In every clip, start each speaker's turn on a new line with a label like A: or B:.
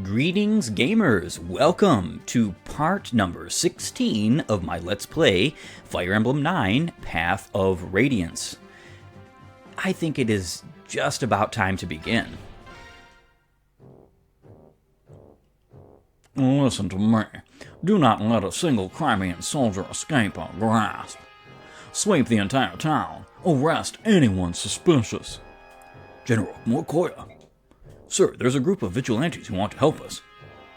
A: Greetings, gamers! Welcome to part number 16 of my Let's Play Fire Emblem 9 Path of Radiance. I think it is just about time to begin.
B: Listen to me. Do not let a single Crimean soldier escape our grasp. Sweep the entire town. Arrest anyone suspicious.
C: General Morkoya. Sir, there's a group of vigilantes who want to help us.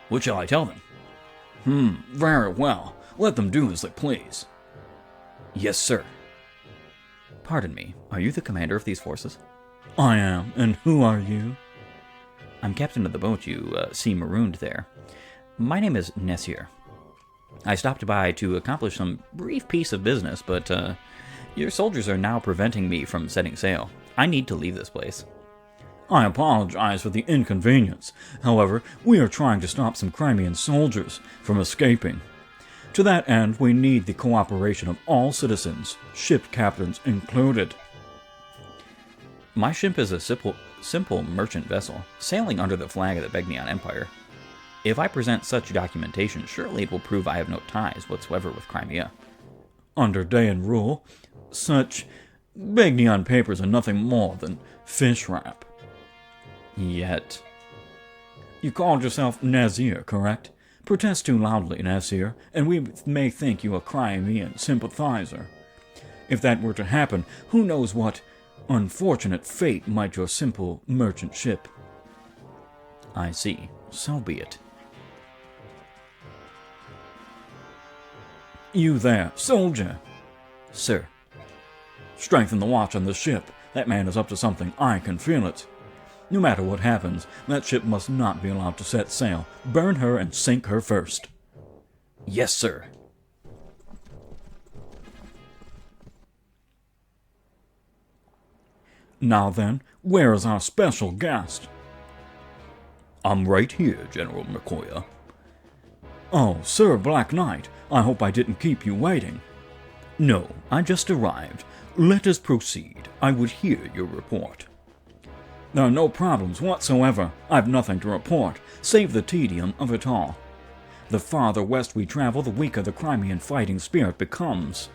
C: What shall I tell them?
B: Very well. Let them do as they please.
A: Yes, sir. Pardon me, are you the commander of these forces?
B: I am, and who are you?
A: I'm captain of the boat you see marooned there. My name is Nessir. I stopped by to accomplish some brief piece of business, but your soldiers are now preventing me from setting sail. I need to leave this place.
B: I apologize for the inconvenience. However, we are trying to stop some Crimean soldiers from escaping. To that end, we need the cooperation of all citizens, ship captains included.
A: My ship is a simple merchant vessel, sailing under the flag of the Begnion Empire. If I present such documentation, surely it will prove I have no ties whatsoever with Crimea.
B: Under Dayan rule, such Begnion papers are nothing more than fish wrap.
A: Yet...
B: You called yourself Nazir, correct? Protest too loudly, Nazir, and we may think you a Crimean sympathizer. If that were to happen, who knows what unfortunate fate might your simple merchant ship.
A: I see. So be it.
B: You there, soldier.
A: Sir.
B: Strengthen the watch on the ship. That man is up to something. I can feel it. No matter what happens, that ship must not be allowed to set sail. Burn her and sink her first.
A: Yes, sir.
B: Now then, where is our special guest?
C: I'm right here, General Morkoya.
B: Oh, Sir Black Knight, I hope I didn't keep you waiting.
C: No, I just arrived. Let us proceed. I would hear your report.
B: There are no problems whatsoever. I've nothing to report, save the tedium of it all. The farther west we travel, the weaker the Crimean fighting spirit becomes.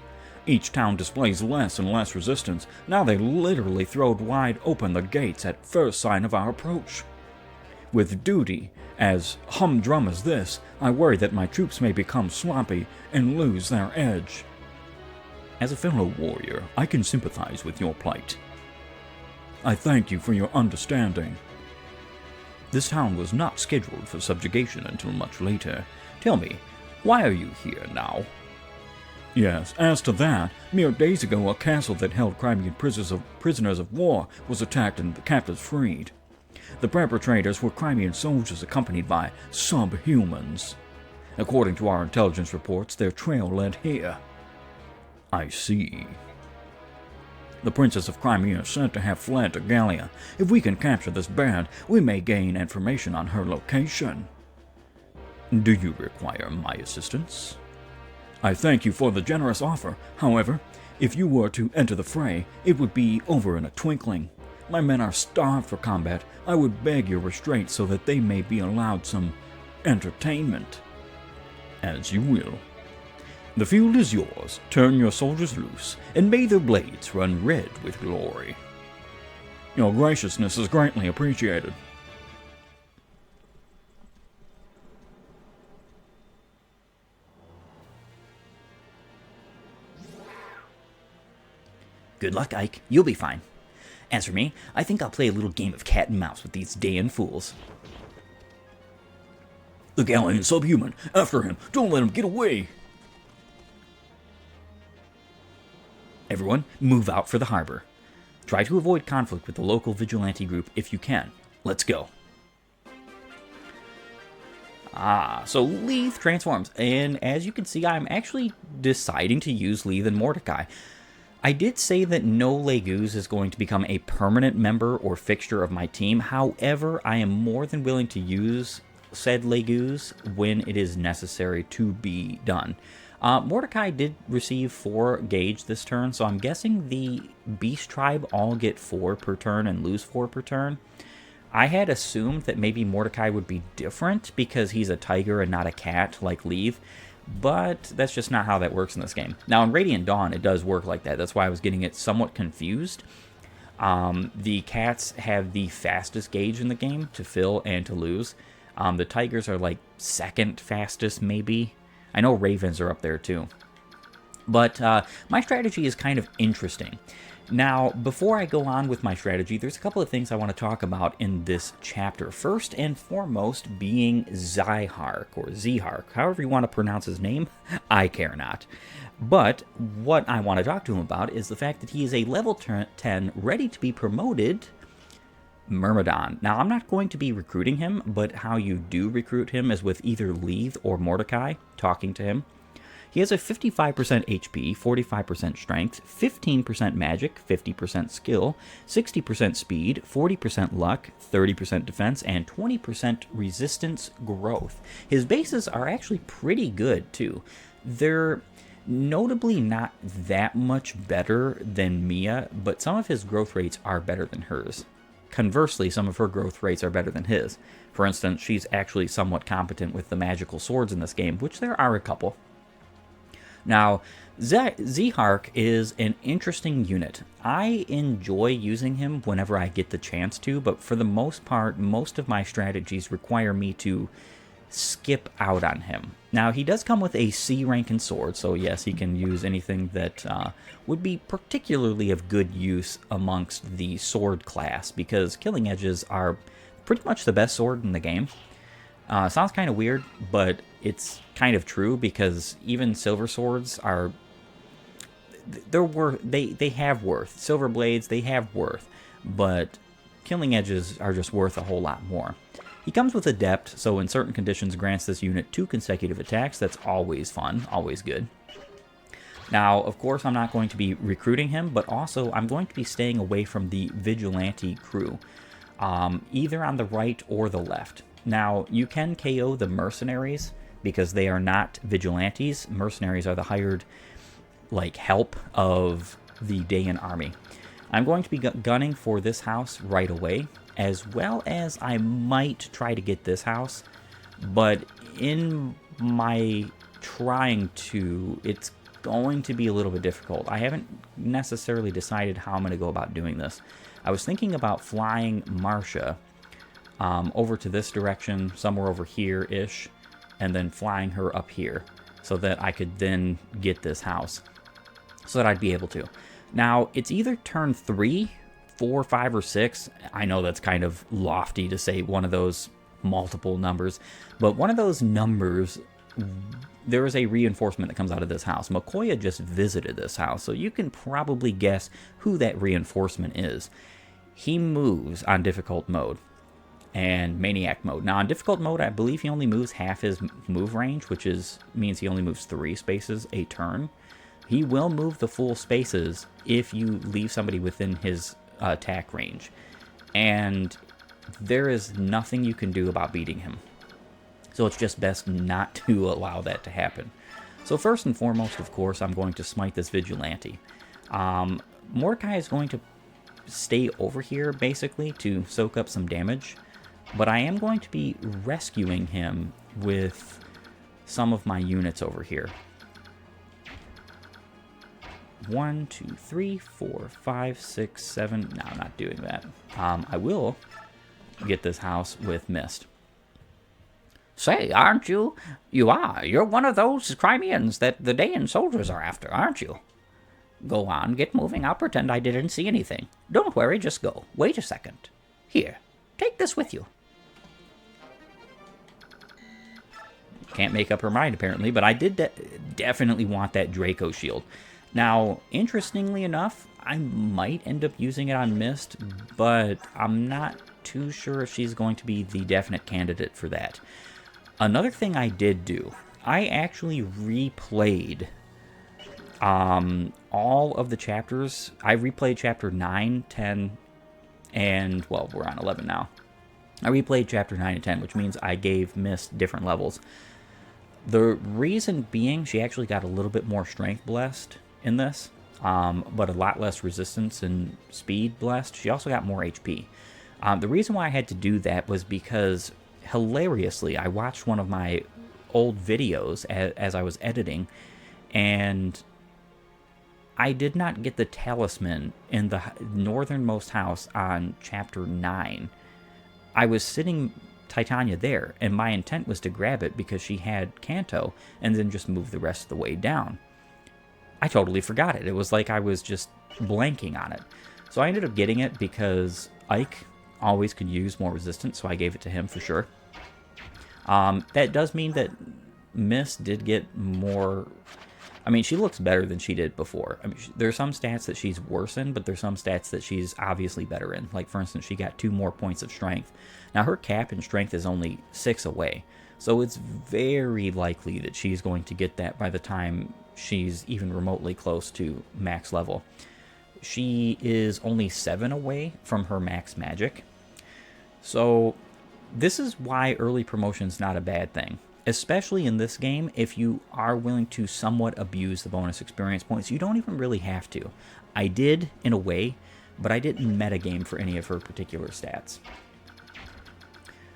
B: Each town displays less and less resistance. Now they literally throw wide open the gates at first sign of our approach. With duty as humdrum as this, I worry that my troops may become sloppy and lose their edge.
C: As a fellow warrior, I can sympathize with your plight.
B: I thank you for your understanding.
C: This town was not scheduled for subjugation until much later. Tell me, why are you here now?
B: Yes, as to that, mere days ago a castle that held Crimean prisoners of war was attacked and the captives freed. The perpetrators were Crimean soldiers accompanied by subhumans. According to our intelligence reports, their trail led here.
C: I see.
B: The Princess of Crimea is said to have fled to Gallia. If we can capture this band, we may gain information on her location.
C: Do you require my assistance?
B: I thank you for the generous offer. However, if you were to enter the fray, it would be over in a twinkling. My men are starved for combat. I would beg your restraint so that they may be allowed some entertainment.
C: As you will.
B: The field is yours. Turn your soldiers loose, and may their blades run red with glory. Your graciousness is greatly appreciated.
A: Good luck, Ike. You'll be fine. As for me, I think I'll play a little game of cat and mouse with these Dayan fools.
C: The Gallian subhuman! After him! Don't let him get away!
A: Everyone, move out for the harbor. Try to avoid conflict with the local vigilante group if you can. Let's go. So Leith transforms, and as you can see, I'm actually deciding to use Leith and Mordecai. I did say that no Leguz is going to become a permanent member or fixture of my team. However, I am more than willing to use said Leguz when it is necessary to be done. Mordecai did receive 4 gauge this turn, so I'm guessing the Beast Tribe all get 4 per turn and lose 4 per turn. I had assumed that maybe Mordecai would be different because he's a tiger and not a cat like Leith, but that's just not how that works in this game. Now, in Radiant Dawn, it does work like that. That's why I was getting it somewhat confused. The cats have the fastest gauge in the game to fill and to lose. The tigers are like second fastest, maybe. I know ravens are up there too. But my strategy is kind of interesting. Now, before I go on with my strategy, there's a couple of things I want to talk about in this chapter. First and foremost being Zyhark, or Zhark, however you want to pronounce his name, I care not. But what I want to talk to him about is the fact that he is a level 10, ready to be promoted Myrmidon. Now, I'm not going to be recruiting him, but how you do recruit him is with either Leith or Mordecai talking to him. He has a 55% HP, 45% strength, 15% magic, 50% skill, 60% speed, 40% luck, 30% defense, and 20% resistance growth. His bases are actually pretty good, too. They're notably not that much better than Mia, but some of his growth rates are better than hers. Conversely, some of her growth rates are better than his. For instance, she's actually somewhat competent with the magical swords in this game, which there are a couple. Now, Zhark is an interesting unit. I enjoy using him whenever I get the chance to, but for the most part, most of my strategies require me to skip out on him. Now, he does come with a C rank in sword, so yes, he can use anything that would be particularly of good use amongst the sword class, because Killing Edges are pretty much the best sword in the game. Sounds kind of weird, but it's kind of true, because even silver swords are, they have worth. Silver blades, they have worth, but Killing Edges are just worth a whole lot more. He comes with Adept, so in certain conditions grants this unit 2 consecutive attacks. That's always fun, always good. Now, of course, I'm not going to be recruiting him, but also I'm going to be staying away from the Vigilante crew, either on the right or the left. Now, you can KO the mercenaries, because they are not vigilantes. Mercenaries are the hired, like, help of the Dayan army. I'm going to be gunning for this house right away, as well as I might try to get this house, but in my trying to, it's going to be a little bit difficult. I haven't necessarily decided how I'm going to go about doing this. I was thinking about flying Marcia over to this direction, somewhere over here-ish, and then flying her up here, so that I could then get this house, so that I'd be able to. Now, it's either turn 3, 4, 5, or 6. I know that's kind of lofty to say one of those multiple numbers, but one of those numbers, there is a reinforcement that comes out of this house. Makoya just visited this house, so you can probably guess who that reinforcement is. He moves on difficult mode and maniac mode. Now, on difficult mode, I believe he only moves half his move range, which means he only moves 3 spaces a turn. He will move the full spaces if you leave somebody within his attack range. And there is nothing you can do about beating him. So it's just best not to allow that to happen. So first and foremost, of course, I'm going to smite this Vigilante. Mordecai is going to stay over here, basically, to soak up some damage. But I am going to be rescuing him with some of my units over here. 1, 2, 3, 4, 5, 6, 7. No, I'm not doing that. I will get this house with Mist.
D: Say, aren't you? You are. You're one of those Crimeans that the Dayan soldiers are after, aren't you? Go on, get moving. I'll pretend I didn't see anything. Don't worry, just go. Wait a second. Here, take this with you.
A: Can't make up her mind, apparently, but I did definitely want that Draco shield. Now, interestingly enough, I might end up using it on Mist, but I'm not too sure if she's going to be the definite candidate for that. Another thing I did do, I actually replayed all of the chapters. I replayed chapter 9, 10, and, well, we're on 11 now. I replayed chapter 9 and 10, which means I gave Mist different levels. The reason being, she actually got a little bit more strength blessed in this, but a lot less resistance and speed blessed. She also got more HP. The reason why I had to do that was because, hilariously, I watched one of my old videos as I was editing, and I did not get the talisman in the northernmost house on Chapter 9. I was sitting Titania there, and my intent was to grab it because she had Kanto, and then just move the rest of the way down. I totally forgot it. It was like I was just blanking on it. So I ended up getting it because Ike always could use more resistance, so I gave it to him for sure. That does mean that Miss did get more... I mean, she looks better than she did before. I mean, there are some stats that she's worse in, but there's some stats that she's obviously better in. Like, for instance, she got 2 more points of strength. Now, her cap in strength is only 6 away, so it's very likely that she's going to get that by the time she's even remotely close to max level. She is only 7 away from her max magic. So, this is why early promotion's not a bad thing. Especially in this game, if you are willing to somewhat abuse the bonus experience points, you don't even really have to. I did, in a way, but I didn't metagame for any of her particular stats.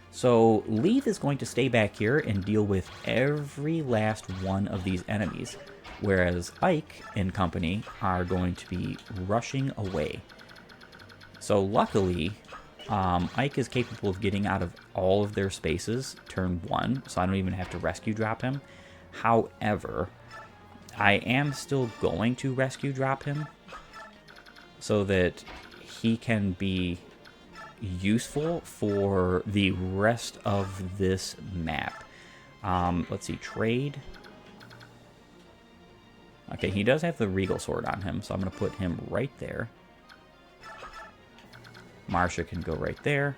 A: So, Leith is going to stay back here and deal with every last one of these enemies, whereas Ike and company are going to be rushing away. So, luckily... Ike is capable of getting out of all of their spaces turn 1, so I don't even have to rescue drop him. However, I am still going to rescue drop him so that he can be useful for the rest of this map. Let's see, trade. Okay, he does have the Regal Sword on him, so I'm going to put him right there. Marsha can go right there.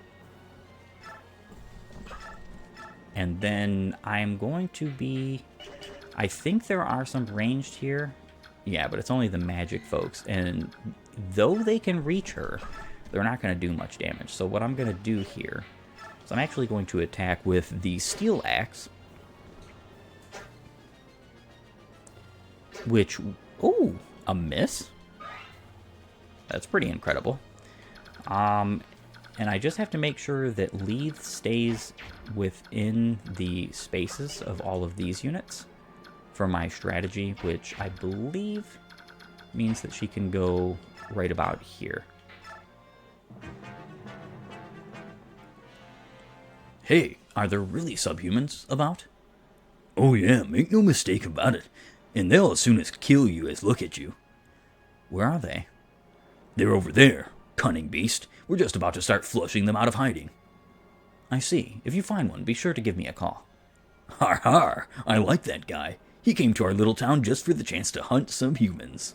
A: And then I'm going to be... I think there are some ranged here. Yeah, but it's only the magic folks. And though they can reach her, they're not going to do much damage. So what I'm going to do here is I'm actually going to attack with the Steel Axe. Which... Ooh, a miss? That's pretty incredible. And I just have to make sure that Leith stays within the spaces of all of these units for my strategy, which I believe means that she can go right about here.
C: Hey, are there really subhumans about? Oh yeah, make no mistake about it. And they'll as soon as kill you as look at you.
A: Where are they?
C: They're over there. Cunning beast. We're just about to start flushing them out of hiding.
A: I see. If you find one, be sure to give me a call.
C: Har har, I like that guy. He came to our little town just for the chance to hunt some humans.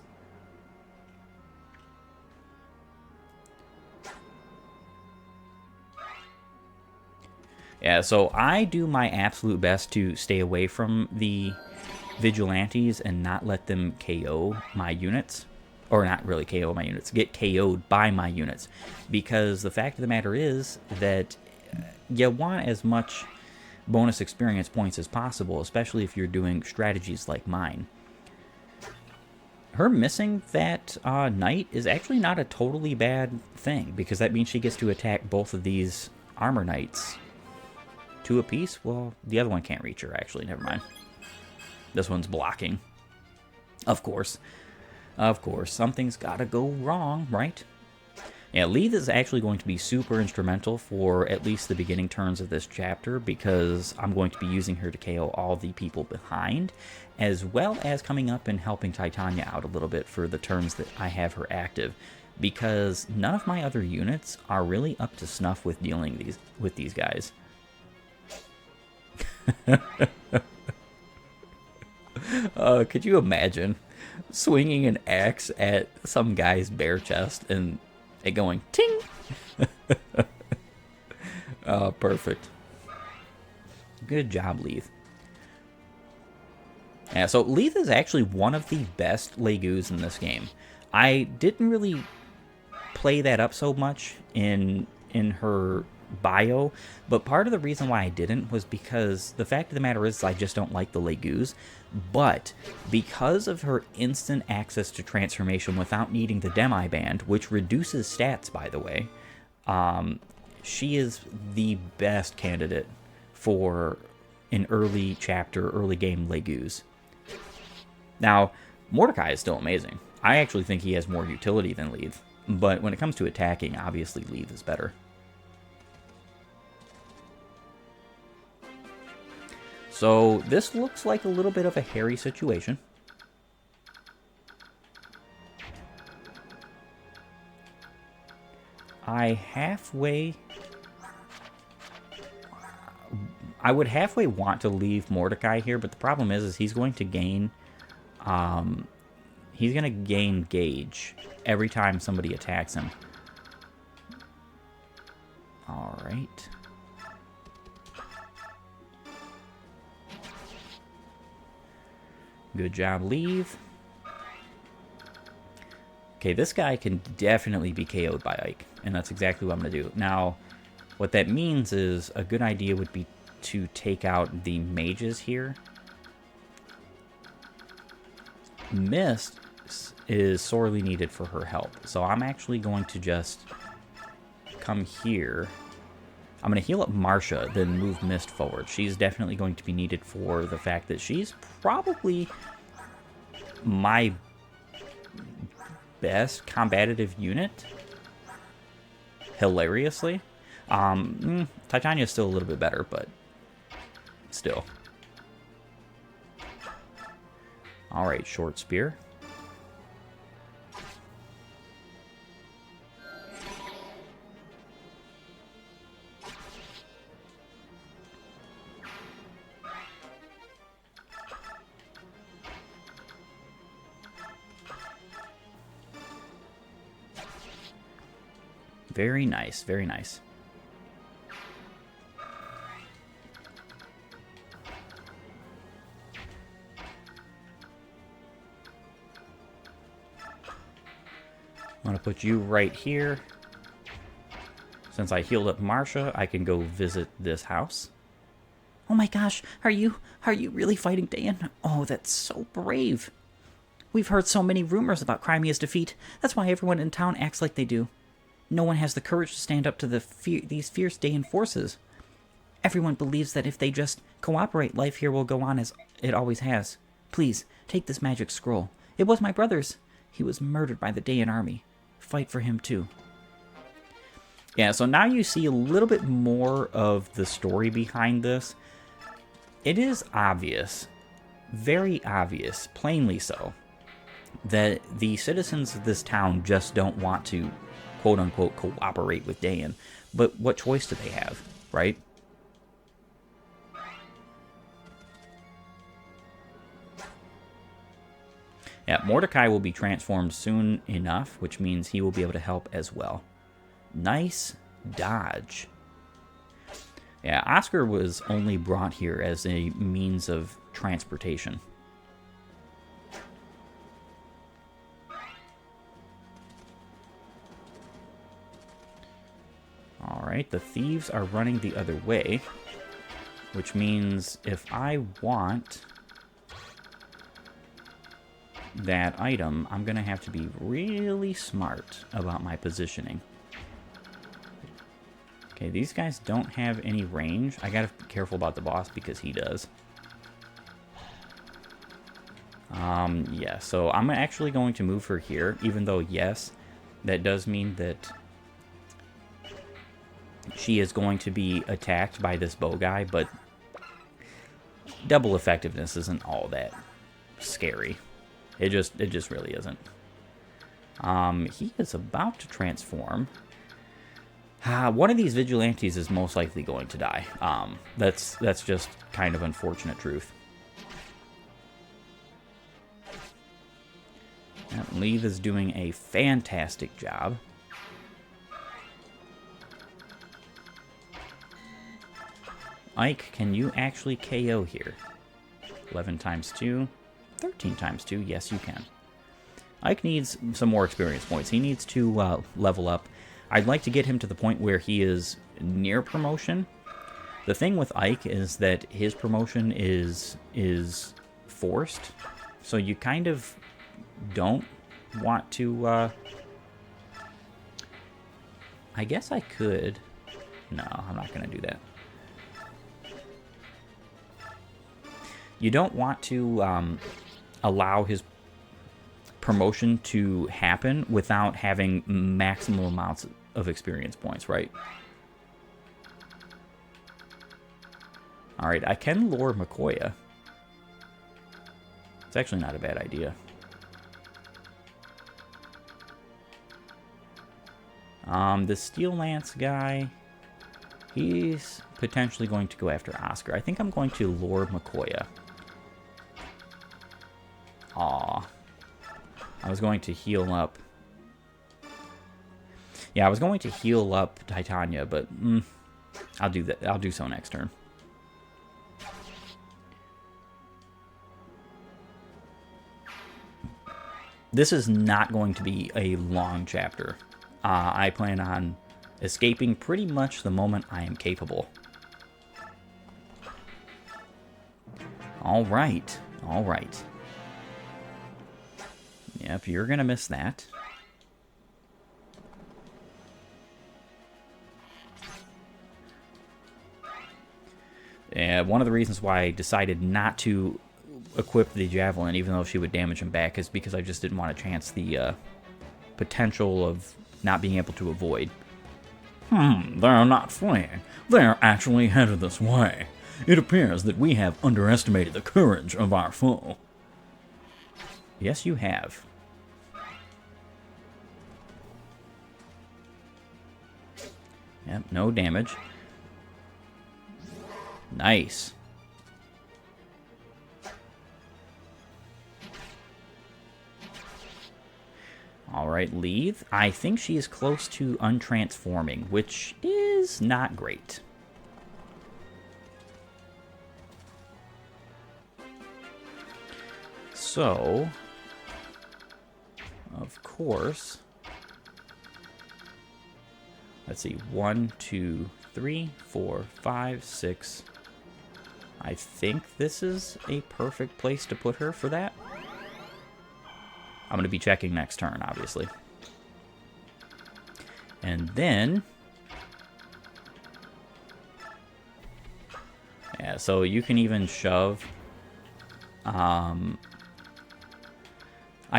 A: Yeah, so I do my absolute best to stay away from the vigilantes and not let them KO my units. Or not really KO my units, get KO'd by my units. Because the fact of the matter is that you want as much bonus experience points as possible, especially if you're doing strategies like mine. Her missing that knight is actually not a totally bad thing, because that means she gets to attack both of these armor knights. 2 apiece? Well, the other one can't reach her, actually. Never mind. This one's blocking. Of course. Of course, something's got to go wrong, right? Yeah, Leith is actually going to be super instrumental for at least the beginning turns of this chapter, because I'm going to be using her to KO all the people behind, as well as coming up and helping Titania out a little bit for the turns that I have her active, because none of my other units are really up to snuff with dealing with these guys. Could you imagine swinging an axe at some guy's bare chest and it going ting? Oh, perfect. Good job, Leith. Yeah, so Leith is actually one of the best Legus in this game. I didn't really play that up so much in her bio, but part of the reason why I didn't was because the fact of the matter is I just don't like the Legus, but because of her instant access to transformation without needing the Demi Band, which reduces stats, by the way, she is the best candidate for an early chapter, early game Legu's. Now, Mordecai is still amazing. I actually think he has more utility than Leith, but when it comes to attacking, obviously Leith is better. So this looks like a little bit of a hairy situation. I would halfway want to leave Mordecai here, but the problem is he's going to gain gauge every time somebody attacks him. All right. Good job, Leave. Okay, this guy can definitely be KO'd by Ike, and that's exactly what I'm going to do. Now, what that means is a good idea would be to take out the mages here. Mist is sorely needed for her help, so I'm actually going to just come here. I'm going to heal up Marsha, then move Mist forward. She's definitely going to be needed for the fact that she's probably my best combative unit, hilariously. Titania's still a little bit better, but still. Alright, short spear. Very nice, very nice. I'm going to put you right here. Since I healed up Marsha, I can go visit this house. Oh my gosh, are you really fighting Dan? Oh, that's so brave. We've heard so many rumors about Crimea's defeat. That's why everyone in town acts like they do. No one has the courage to stand up to these fierce Daean forces. Everyone believes that if they just cooperate, life here will go on as it always has. Please, take this magic scroll. It was my brother's. He was murdered by the Daean army. Fight for him too. Yeah, so now you see a little bit more of the story behind this. It is obvious, very obvious, plainly so, that the citizens of this town just don't want to quote-unquote cooperate with Daean. But what choice do they have, right? Yeah, Mordecai will be transformed soon enough, which means he will be able to help as well. Nice dodge. Yeah, Oscar was only brought here as a means of transportation. Alright, the thieves are running the other way, which means if I want that item, I'm going to have to be really smart about my positioning. Okay, these guys don't have any range. I gotta be careful about the boss because he does. Yeah, so I'm actually going to move her here, even though, yes, that does mean that she is going to be attacked by this bow guy, but double effectiveness isn't all that scary. It just really isn't. He is about to transform. One of these vigilantes is most likely going to die. That's just kind of unfortunate truth. Leave is doing a fantastic job. Ike, can you actually KO here? 11 times 2, 13 times 2, yes you can. Ike needs some more experience points. He needs to level up. I'd like to get him to the point where he is near promotion. The thing with Ike is that his promotion is forced, so you kind of don't want to... I guess I could No, I'm not going to do that. You don't want to allow his promotion to happen without having maximum amounts of experience points, right? Alright, I can lure Makoya. It's actually not a bad idea. The Steel Lance guy, he's potentially going to go after Oscar. I think I'm going to lure Makoya. Aw. I was going to heal up. Yeah, I was going to heal up Titania, but I'll do that. I'll do so next turn. This is not going to be a long chapter. I plan on escaping pretty much the moment I am capable. All right. All right. Yep, you're going to miss that. One of the reasons why I decided not to equip the Javelin, even though she would damage him back, is because I just didn't want to chance the potential of not being able to avoid.
B: They're not fleeing. They're actually headed this way. It appears that we have underestimated the courage of our foe.
A: Yes, you have. Yep, no damage. Nice. Alright, Leith. I think she is close to untransforming, which is not great. So, of course, let's see, 1, 2, 3, 4, 5, 6. I think this is a perfect place to put her for that. I'm going to be checking next turn, obviously. And then... yeah, so you can even shove... I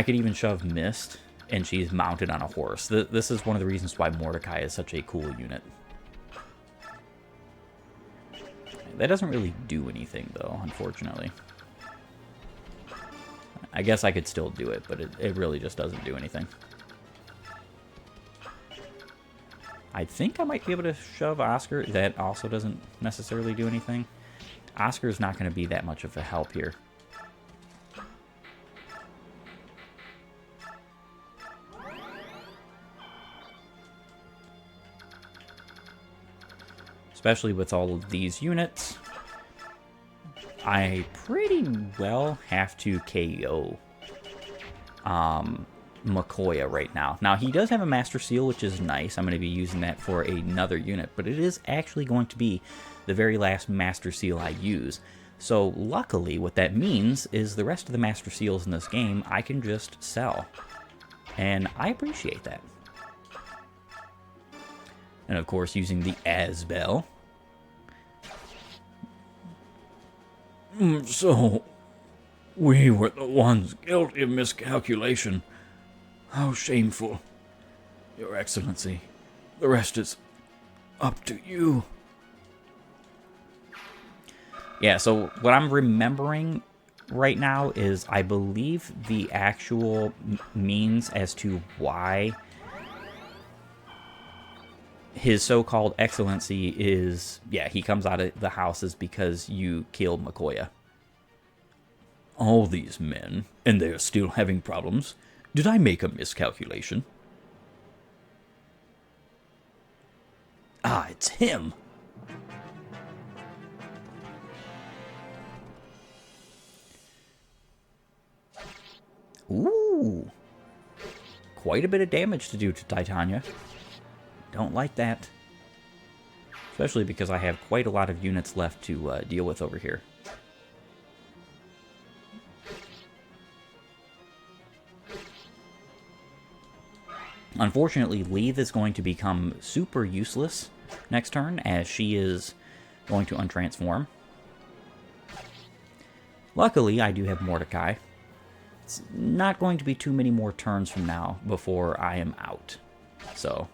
A: could even shove Mist, and she's mounted on a horse. This is one of the reasons why Mordecai is such a cool unit. That doesn't really do anything, though, unfortunately. I guess I could still do it, but it really just doesn't do anything. I think I might be able to shove Oscar. That also doesn't necessarily do anything. Oscar's not going to be that much of a help here. Especially with all of these units. I pretty well have to KO Makoya right now. Now, he does have a Master Seal, which is nice. I'm going to be using that for another unit, but it is actually going to be the very last Master Seal I use. So, luckily, what that means is the rest of the Master Seals in this game I can just sell. And I appreciate that. And, of course, using the Asbel.
B: So, we were the ones guilty of miscalculation. How shameful. Your Excellency, the rest is up to you.
A: Yeah, so what I'm remembering right now is I believe the actual means as to why his so-called excellency is, yeah, he comes out of the house is because you killed Makoya.
B: All these men, and they're still having problems. Did I make a miscalculation? Ah, it's him.
A: Ooh. Quite a bit of damage to do to Titania. Don't like that. Especially because I have quite a lot of units left to deal with over here. Unfortunately, Leith is going to become super useless next turn, as she is going to untransform. Luckily, I do have Mordecai. It's not going to be too many more turns from now before I am out. So,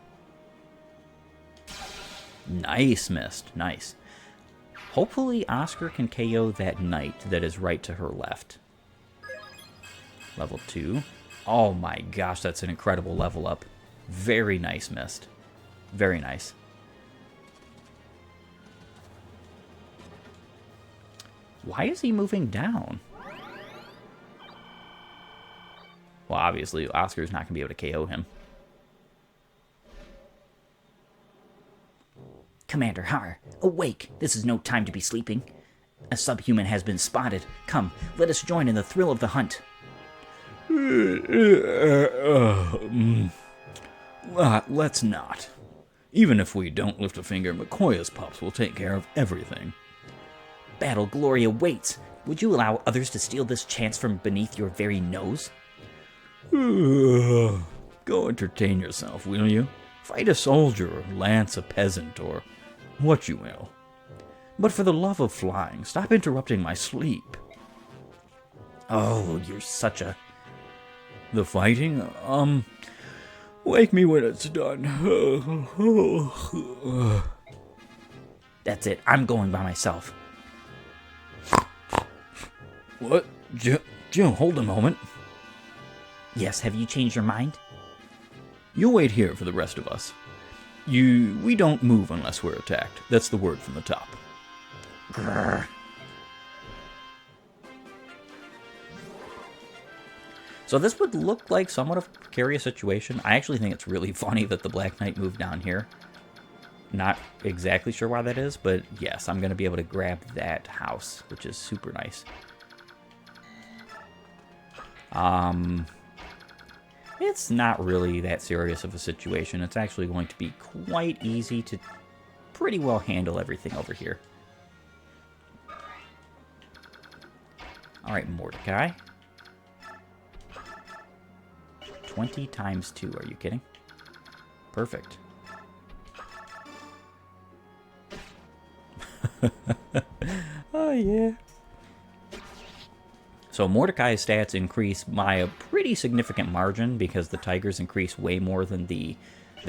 A: nice mist, nice. Hopefully, Oscar can KO that knight that is right to her left. Level 2. Oh my gosh, that's an incredible level up. Very nice mist. Very nice. Why is he moving down? Well, obviously, Oscar's not going to be able to KO him.
D: Commander Har, awake! This is no time to be sleeping. A subhuman has been spotted. Come, let us join in the thrill of the hunt.
B: Let's not. Even if we don't lift a finger, McCoy's pups will take care of everything.
D: Battle glory awaits. Would you allow others to steal this chance from beneath your very nose?
B: Go entertain yourself, will you? Fight a soldier, or lance a peasant, or what you will. But for the love of flying, stop interrupting my sleep.
D: Oh, you're such a...
B: The fighting? Wake me when it's done.
D: That's it. I'm going by myself.
B: What? Jill, hold a moment.
D: Yes, have you changed your mind?
B: You wait here for the rest of us. We don't move unless we're attacked. That's the word from the top.
D: Grrr.
A: So this would look like somewhat of a precarious situation. I actually think it's really funny that the Black Knight moved down here. Not exactly sure why that is, but yes, I'm going to be able to grab that house, which is super nice. It's not really that serious of a situation. It's actually going to be quite easy to pretty well handle everything over here. Alright, Mordecai. 20 times 2, are you kidding? Perfect. Oh, yeah. So Mordecai's stats increase by a pretty significant margin because the tigers increase way more than the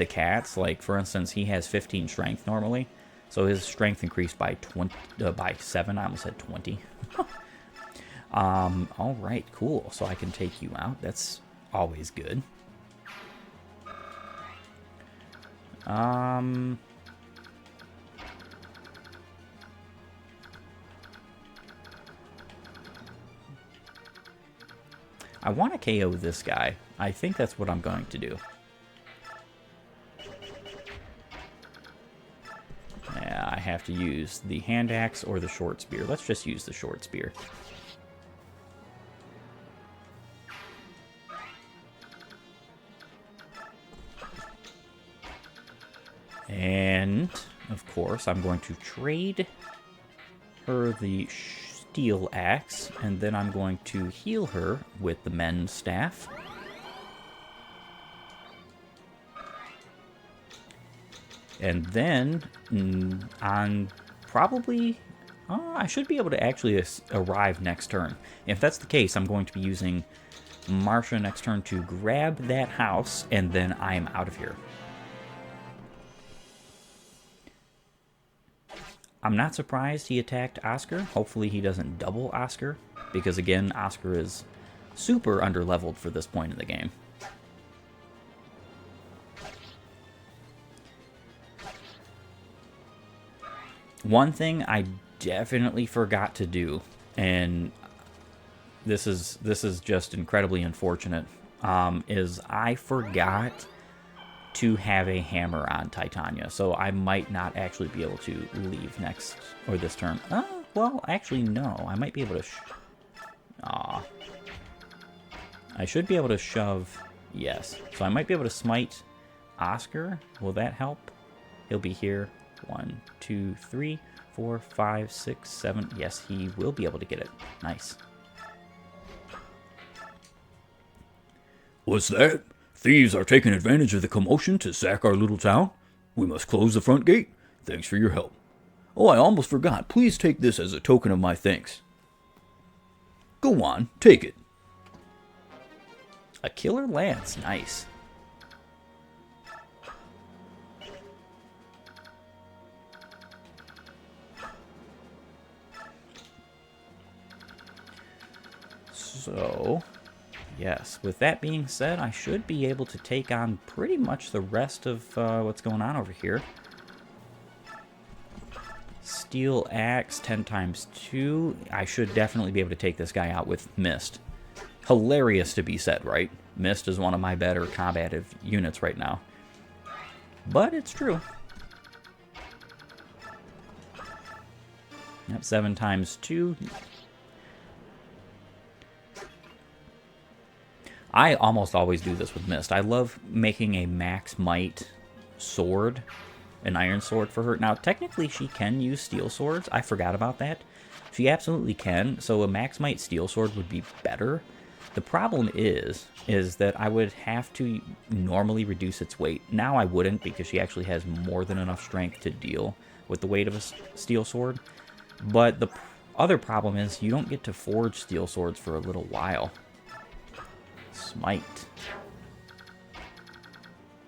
A: cats. Like, for instance, he has 15 strength normally. So his strength increased by 7. I almost said 20. All right, cool. So I can take you out. That's always good. I want to KO this guy. I think that's what I'm going to do. Yeah, I have to use the hand axe or the short spear. Let's just use the short spear. And, of course, I'm going to trade her the steel axe, and then I'm going to heal her with the men's staff. And then, on probably... I should be able to actually arrive next turn. If that's the case, I'm going to be using Marsha next turn to grab that house, and then I am out of here. I'm not surprised he attacked Oscar. Hopefully he doesn't double Oscar, because again, Oscar is super underleveled for this point in the game. One thing I definitely forgot to do, and this is just incredibly unfortunate, is I forgot to have a hammer on Titania, so I might not actually be able to leave next, or this turn. Well, actually, no. I might be able to... I should be able to shove... Yes. So I might be able to smite Oscar. Will that help? He'll be here. 1, 2, 3, 4, 5, 6, 7. Yes, he will be able to get it. Nice.
B: What's that? Thieves are taking advantage of the commotion to sack our little town? We must close the front gate.
C: Thanks for your help. Oh, I almost forgot. Please take this as a token of my thanks. Go on, take it.
A: A killer lance. Nice. So, yes, with that being said, I should be able to take on pretty much the rest of what's going on over here. Steel axe, 10 times 2. I should definitely be able to take this guy out with Mist. Hilarious to be said, right? Mist is one of my better combative units right now. But it's true. Yep, 7 times 2. I almost always do this with Mist. I love making a max might sword, an iron sword for her. Now, technically, she can use steel swords. I forgot about that. She absolutely can, so a max might steel sword would be better. The problem is that I would have to normally reduce its weight. Now I wouldn't, because she actually has more than enough strength to deal with the weight of a steel sword. But the other problem is you don't get to forge steel swords for a little while. Smite.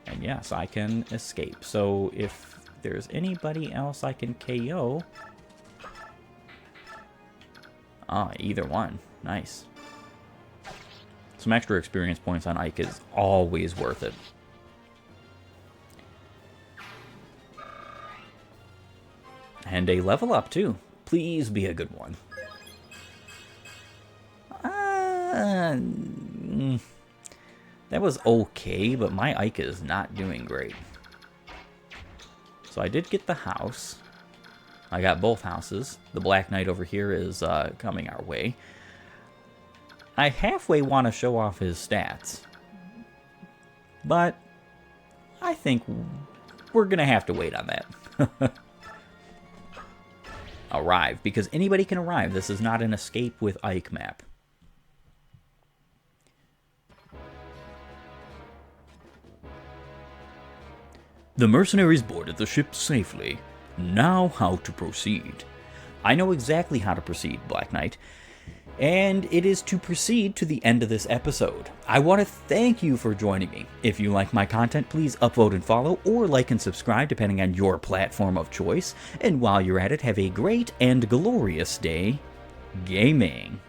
A: And yes, I can escape. So if there's anybody else I can KO... Ah, either one. Nice. Some extra experience points on Ike is always worth it. And a level up, too. Please be a good one. That was okay, but my Ike is not doing great. So I did get the house. I got both houses. The Black Knight over here is coming our way. I halfway want to show off his stats. But I think we're going to have to wait on that. Arrive, because anybody can arrive. This is not an escape with Ike map.
C: The mercenaries boarded the ship safely. Now how to proceed?
A: I know exactly how to proceed, Black Knight. And it is to proceed to the end of this episode. I want to thank you for joining me. If you like my content, please upvote and follow, or like and subscribe depending on your platform of choice. And while you're at it, have a great and glorious day gaming.